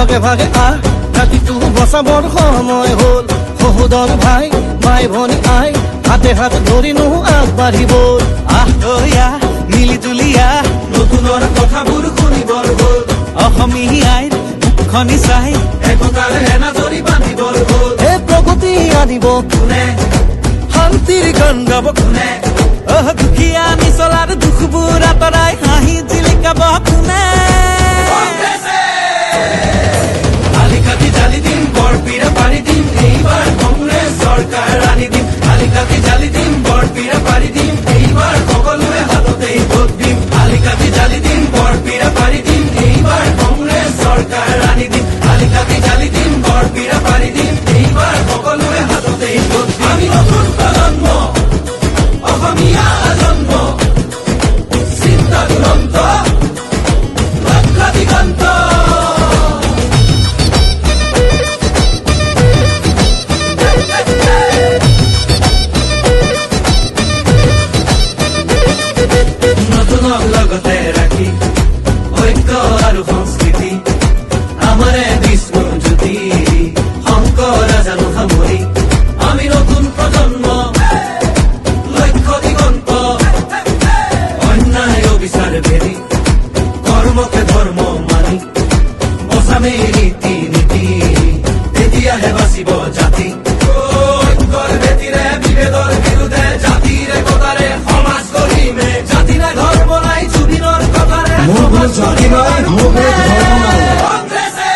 ভাগে ভাগে ৰাতিটো বচাবৰ সময় হ'ল সহোদৰ ভাই মাই ভনী আই হাতে হাত ধৰিনো আগবাঢ়িব আহয়া মিলি জুলিয়া নতুনৰ কথাবোৰ শুনিবৰ হ'ল অসমীয়াই মুখনি চাই একতাৰ এনাজৰি বান্ধিবৰ হ'ল এই প্ৰগতি আনিব কোনে শান্তিৰ গান গাব কোনে দুখীয়া নিচলাৰ দুখবোৰ আঁতৰাই হাঁহি জিলিকাব কোনে আলিকাটি জালি দিম বৰপীৰা পাৰি দিম এইবাৰ কংগ্ৰেছ চৰকাৰ আনি দিম আলিকাটি জালি দিম বৰপীৰা পাৰি দিম এইবাৰ সকলোৱে হাততেই ভোট দিম আলিকাটি জালি দিম বৰপীৰা পাৰি দিম এইবাৰ কংগ্ৰেছ চৰকাৰ আনি দিম আলিকাটি জালি দিম বৰপীৰা পাৰি দিম এইবাৰ সকলোৱে হাততেই ভোট দিম আমি নতুন প্ৰজন্ম অসমীয়া জন্ম চিন্তা দুৰন্ত লক্ষ্য দিগন্ত নতুনক লগতে ৰাখি ঐক্য আৰু সংস্কৃতি আমাৰে বিষ্ণু জ্যোতি শংকৰ জানো সামৰি আমি নতুন প্ৰজন্ম লক্ষ্য দিগন্ত অন্যায় অবিচাৰ ভেদি কৰ্মকে ধৰ্ম মানি বচামে ৰীতি নীতি তেতিয়াহে বাচিব জাতি ঐক্যৰ ভেটিৰে বিভেদৰ বিৰুদ্ধে জাতিৰ একতাৰে সমাজ গঢ়িমে জাতি নাই ধৰ্ম নাই জুবিনৰ কথাৰে সমাজ গঢ়িমে কংগ্ৰেছে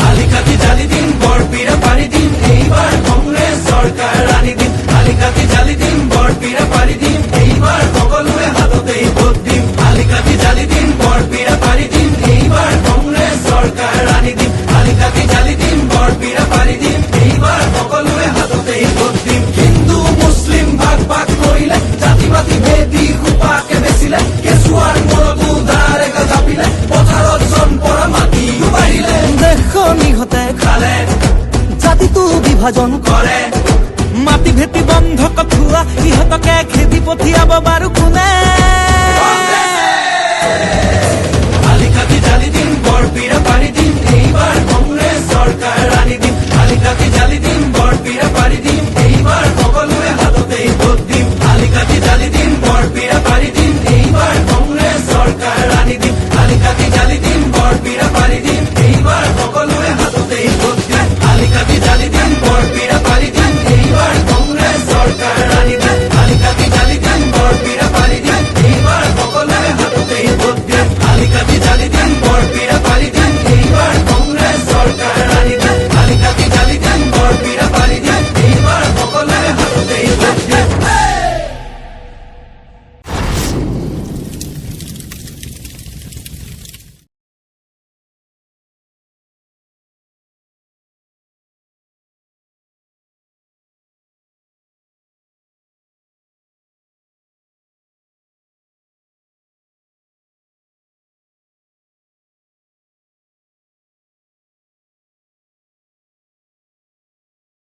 আলিকাটি জালি দিম বৰপীৰা পাৰি দিম এইবাৰ কংগ্ৰেছ চৰকাৰ আনি দিম আলিকাটি জালি দিম বৰপীৰা পাৰি দিম এইবাৰ সকলোৱে হাততেই ভোট দিম আলিকাটি জালি দিম বৰপীৰা পাৰি দিম এইবাৰ কংগ্ৰেছ চৰকাৰ আনি দিম আলিকাটি জালি দিম বৰপীৰা পাৰি দিম এইবাৰ সকলোৱে হাততেই ভোট দিম হিন্দু মুছলিম ভাগ ভাগ কৰিলে জাতি পাতি ভেদি সোপাকে বেচিলে কেঁচুৱাৰ মূৰতো ধাৰেকা জাপিলে পথাৰত জন পৰা মাটিও বাঢ়িলে দেশখন ইহঁতে খালে জাতিটো বিভাজন কৰে মাটি ভেটি বন্ধ কঠুৱা ইহঁতকে খেদি পঠিয়াব বাৰু কোনে